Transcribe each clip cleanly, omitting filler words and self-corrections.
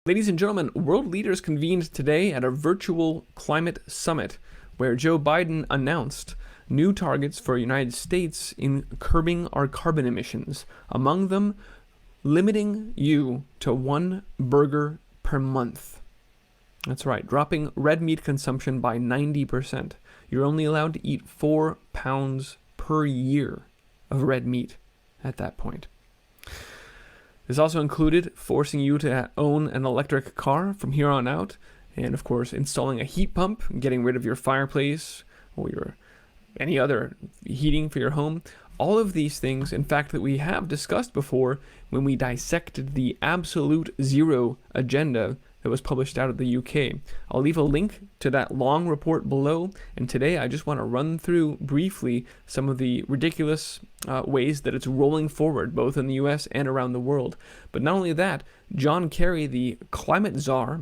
Ladies and gentlemen, world leaders convened today at a virtual climate summit where Joe Biden announced new targets for the United States in curbing our carbon emissions. Among them, limiting you to one burger per month. That's right, dropping red meat consumption by 90%. You're only allowed to eat 4 pounds per year of red meat at that point. This also included forcing you to own an electric car from here on out, and of course installing a heat pump, getting rid of your fireplace or any other heating for your home. All of these things, in fact, that we have discussed before when we dissected the Absolute Zero agenda that was published out of the UK. I'll leave a link to that long report below, and today I just want to run through briefly some of the ridiculous ways that it's rolling forward, both in the US and around the world. But not only that, John Kerry, the climate czar,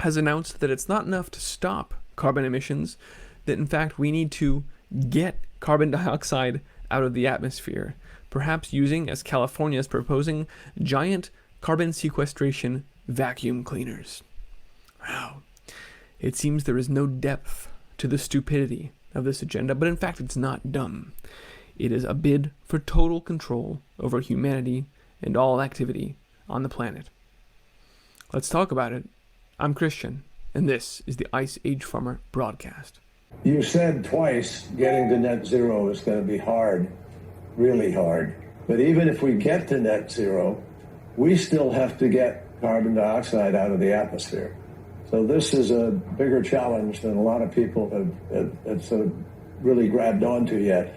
has announced that it's not enough to stop carbon emissions, that in fact we need to get carbon dioxide out of the atmosphere, perhaps using, as California is proposing, giant carbon sequestration vacuum cleaners. Wow. It seems there is no depth to the stupidity of this agenda, but in fact it's not dumb. It is a bid for total control over humanity and all activity on the planet. Let's talk about it. I'm Christian, and this is the Ice Age Farmer broadcast. You said twice getting to net zero is going to be hard, really hard. But even if we get to net zero, we still have to get carbon dioxide out of the atmosphere. So this is a bigger challenge than a lot of people have sort of really grabbed onto yet.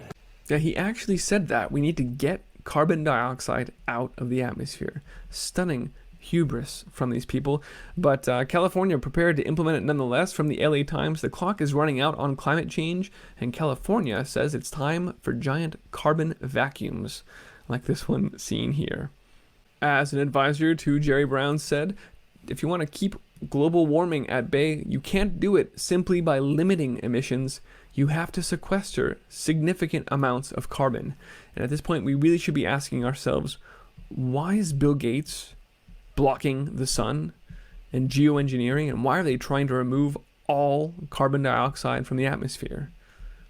Yeah, he actually said that. We need to get carbon dioxide out of the atmosphere. Stunning hubris from these people. But California prepared to implement it nonetheless. From the LA Times, the clock is running out on climate change, and California says it's time for giant carbon vacuums, like this one seen here. As an advisor to Jerry Brown said, if you want to keep global warming at bay, you can't do it simply by limiting emissions. You have to sequester significant amounts of carbon. And at this point, we really should be asking ourselves, why is Bill Gates blocking the sun and geoengineering, and why are they trying to remove all carbon dioxide from the atmosphere?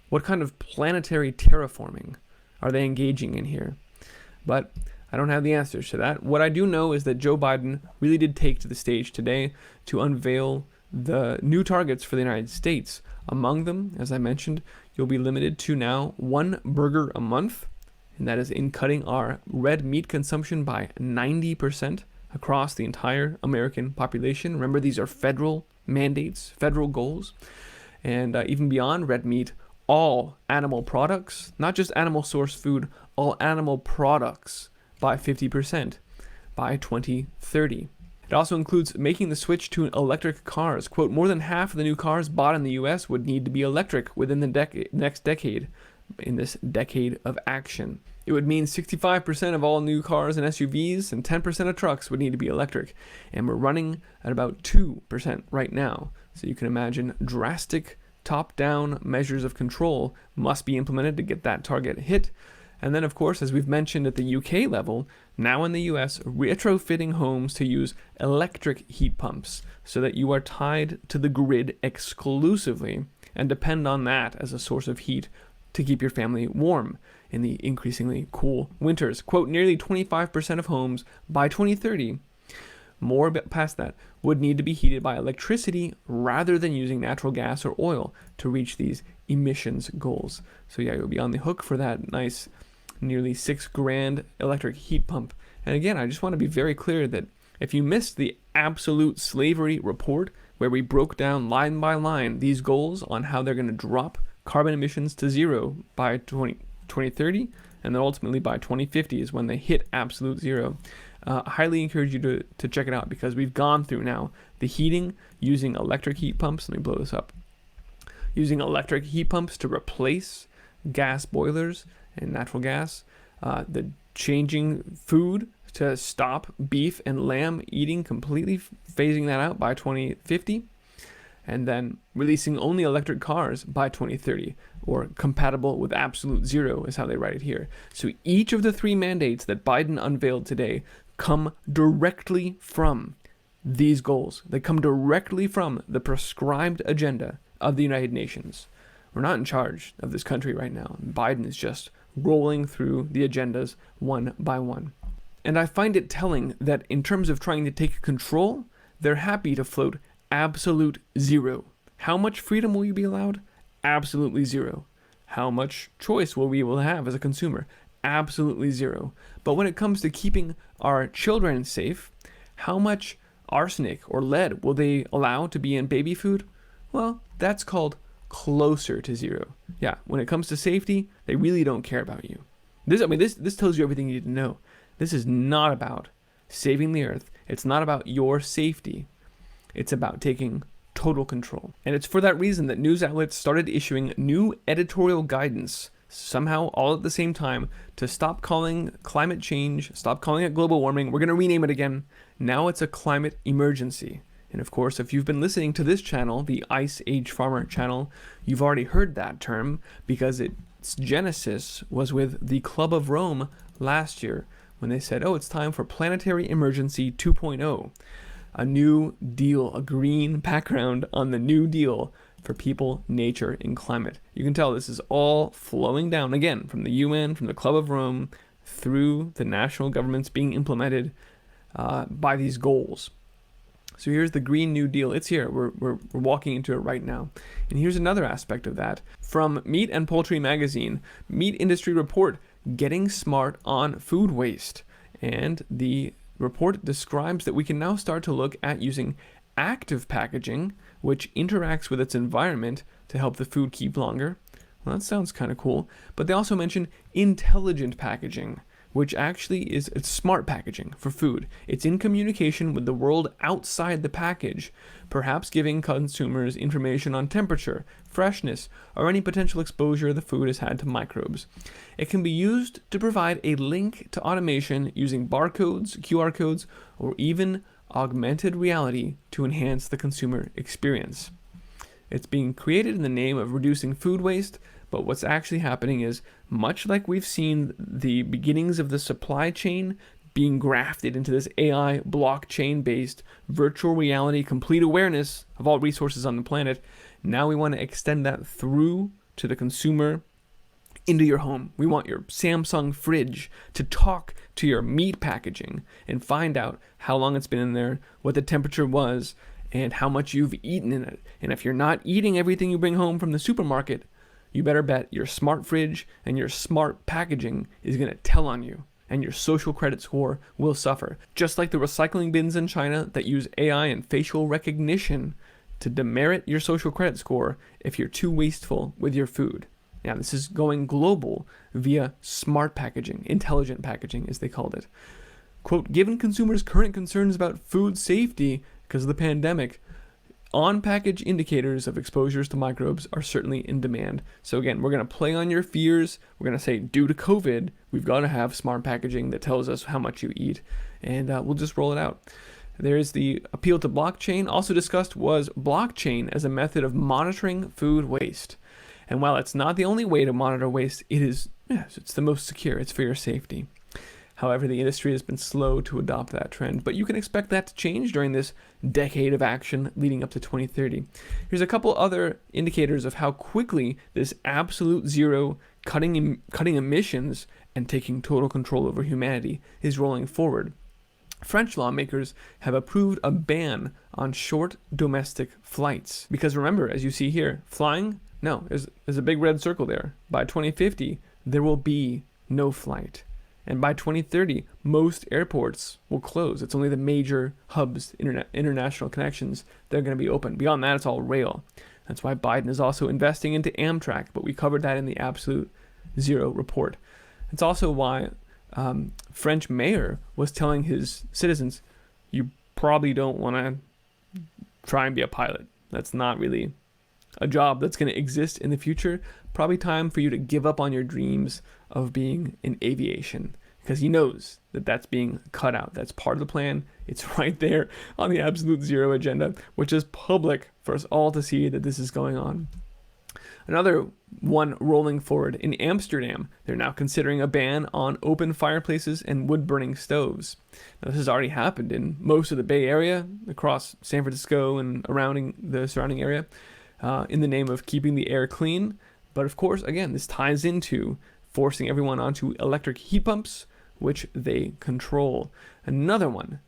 What kind of planetary terraforming are they engaging in here? But I don't have the answers to that. What I do know is that Joe Biden really did take to the stage today to unveil the new targets for the United States. Among them, as I mentioned, you'll be limited to now one burger a month, and that is in cutting our red meat consumption by 90% across the entire American population. Remember, these are federal mandates, federal goals. And even beyond red meat, all animal products, not just animal source food, all animal products by 50% by 2030. It also includes making the switch to electric cars. Quote, more than half of the new cars bought in the US would need to be electric within the next decade, in this decade of action. It would mean 65% of all new cars and SUVs and 10% of trucks would need to be electric. And we're running at about 2% right now. So you can imagine drastic top-down measures of control must be implemented to get that target hit. And then, of course, as we've mentioned at the UK level, now in the US, retrofitting homes to use electric heat pumps so that you are tied to the grid exclusively and depend on that as a source of heat to keep your family warm in the increasingly cool winters. Quote, nearly 25% of homes by 2030, more past that, would need to be heated by electricity rather than using natural gas or oil to reach these emissions goals. So yeah, you'll be on the hook for that nice nearly $6,000 electric heat pump. And again, I just want to be very clear that if you missed the Absolute Slavery report, where we broke down line by line these goals on how they're going to drop carbon emissions to zero by 2030, and then ultimately by 2050 is when they hit absolute zero. I highly encourage you to check it out, because we've gone through now the heating using electric heat pumps. Let me blow this up. Using electric heat pumps to replace gas boilers and natural gas, the changing food to stop beef and lamb eating completely, phasing that out by 2050, and then releasing only electric cars by 2030, or compatible with absolute zero is how they write it here. So each of the three mandates that Biden unveiled today come directly from these goals. They come directly from the prescribed agenda of the United Nations. We're not in charge of this country right now. Biden is just rolling through the agendas one by one. And I find it telling that in terms of trying to take control, they're happy to float absolute zero. How much freedom will you be allowed? Absolutely zero. How much choice will we will have as a consumer? Absolutely zero. But when it comes to keeping our children safe, how much arsenic or lead will they allow to be in baby food? Well, that's called closer to zero. Yeah, when it comes to safety, they really don't care about you. This tells you everything you need to know. This is not about saving the earth. It's not about your safety. It's about taking total control. And it's for that reason that news outlets started issuing new editorial guidance, somehow all at the same time, to stop calling climate change, stop calling it global warming. We're going to rename it again. Now it's a climate emergency. And of course, if you've been listening to this channel, the Ice Age Farmer channel, you've already heard that term because its genesis was with the Club of Rome last year when they said, oh, it's time for Planetary Emergency 2.0. A new deal, a green background on the new deal for people, nature, and climate. You can tell this is all flowing down, again, from the UN, from the Club of Rome, through the national governments being implemented by these goals. So here's the Green New Deal. It's here. We're walking into it right now. And here's another aspect of that. From Meat and Poultry Magazine, Meat Industry Report, Getting Smart on Food Waste. And the report describes that we can now start to look at using active packaging, which interacts with its environment to help the food keep longer. Well, that sounds kind of cool. But they also mention intelligent packaging, which actually is it's smart packaging for food. It's in communication with the world outside the package, perhaps giving consumers information on temperature, freshness, or any potential exposure the food has had to microbes. It can be used to provide a link to automation using barcodes, QR codes, or even augmented reality to enhance the consumer experience. It's being created in the name of reducing food waste, but what's actually happening is, much like we've seen the beginnings of the supply chain being grafted into this AI blockchain-based virtual reality complete awareness of all resources on the planet, now we want to extend that through to the consumer into your home. We want your Samsung fridge to talk to your meat packaging and find out how long it's been in there, what the temperature was, and how much you've eaten in it. And if you're not eating everything you bring home from the supermarket, you better bet your smart fridge and your smart packaging is going to tell on you, and your social credit score will suffer. Just like the recycling bins in China that use AI and facial recognition to demerit your social credit score if you're too wasteful with your food. Now, this is going global via smart packaging, intelligent packaging, as they called it. Quote, given consumers' current concerns about food safety because of the pandemic, on-package indicators of exposures to microbes are certainly in demand. So again, we're going to play on your fears. We're going to say, due to COVID, we've got to have smart packaging that tells us how much you eat, and we'll just roll it out. There's the appeal to blockchain. Also discussed was blockchain as a method of monitoring food waste. And while it's not the only way to monitor waste, it's the most secure. It's for your safety. However, the industry has been slow to adopt that trend, but you can expect that to change during this decade of action leading up to 2030. Here's a couple other indicators of how quickly this absolute zero cutting emissions and taking total control over humanity is rolling forward. French lawmakers have approved a ban on short domestic flights. Because remember, as you see here, flying, no, there's a big red circle there. By 2050, there will be no flight. And by 2030, most airports will close. It's only the major hubs, international connections, that are going to be open. Beyond that, it's all rail. That's why Biden is also investing into Amtrak, but we covered that in the Absolute Zero report. It's also why French mayor was telling his citizens, you probably don't want to try and be a pilot. That's not really a job that's going to exist in the future. Probably time for you to give up on your dreams of being in aviation, because he knows that that's being cut out. That's part of the plan. It's right there on the Absolute Zero agenda, which is public for us all to see that this is going on. Another one rolling forward in Amsterdam. They're now considering a ban on open fireplaces and wood-burning stoves. Now, this has already happened in most of the Bay Area, across San Francisco and around the surrounding area, in the name of keeping the air clean. But of course, again, this ties into forcing everyone onto electric heat pumps, which they control. Another one,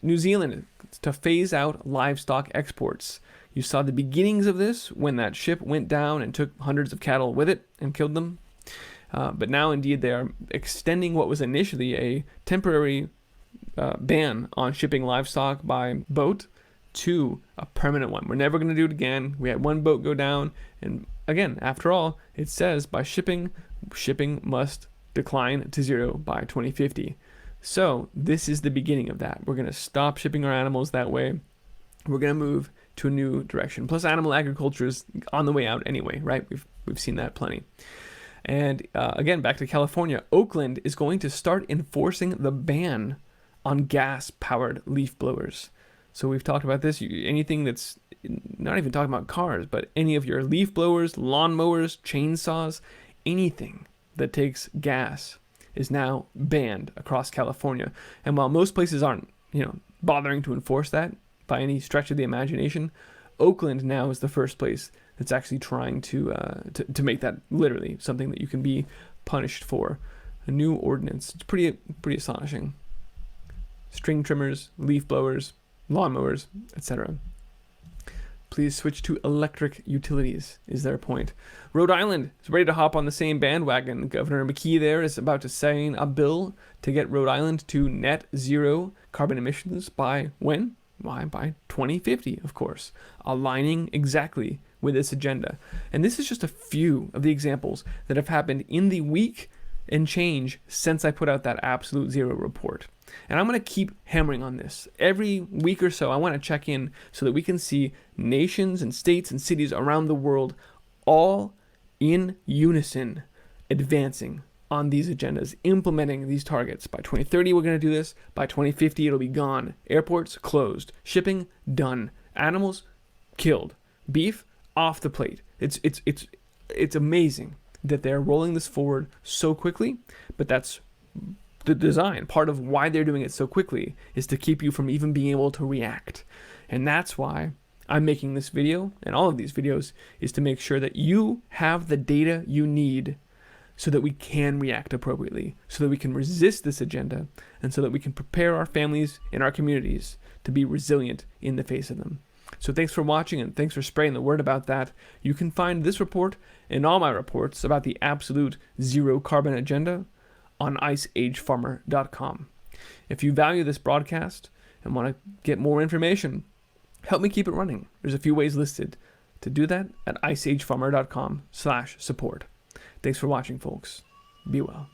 New Zealand, to phase out livestock exports. You saw the beginnings of this when that ship went down and took hundreds of cattle with it and killed them. But now, indeed, they are extending what was initially a temporary ban on shipping livestock by boat to a permanent one. We're never going to do it again. We had one boat go down. And again, after all, it says by shipping must decline to zero by 2050. So this is the beginning of that. We're going to stop shipping our animals that way. We're going to move to a new direction. Plus, animal agriculture is on the way out anyway, right? We've seen that plenty. And again, back to California, Oakland is going to start enforcing the ban on gas-powered leaf blowers. So we've talked about this. Anything that's not even talking about cars, but any of your leaf blowers, lawn mowers, chainsaws, anything that takes gas is now banned across California. And while most places aren't, bothering to enforce that by any stretch of the imagination, Oakland now is the first place that's actually trying to make that literally something that you can be punished for. A new ordinance. It's pretty astonishing. String trimmers, leaf blowers, lawnmowers, etc. Please switch to electric utilities, is their point. Rhode Island is ready to hop on the same bandwagon. Governor McKee there is about to sign a bill to get Rhode Island to net zero carbon emissions by when? Why? By 2050, of course, aligning exactly with this agenda. And this is just a few of the examples that have happened in the week and change since I put out that Absolute Zero report. And I'm going to keep hammering on this. Every week or so, I want to check in so that we can see nations and states and cities around the world all in unison advancing on these agendas, implementing these targets. By 2030, we're going to do this. By 2050, it'll be gone. Airports closed. Shipping done. Animals killed. Beef off the plate. It's amazing that they're rolling this forward so quickly, but that's the design. Part of why they're doing it so quickly is to keep you from even being able to react. And that's why I'm making this video, and all of these videos, is to make sure that you have the data you need so that we can react appropriately, so that we can resist this agenda, and so that we can prepare our families and our communities to be resilient in the face of them. So thanks for watching, and thanks for spreading the word about that. You can find this report and all my reports about the Absolute Zero Carbon Agenda on iceagefarmer.com. If you value this broadcast and want to get more information, help me keep it running. There's a few ways listed to do that at iceagefarmer.com/support. Thanks for watching, folks. Be well.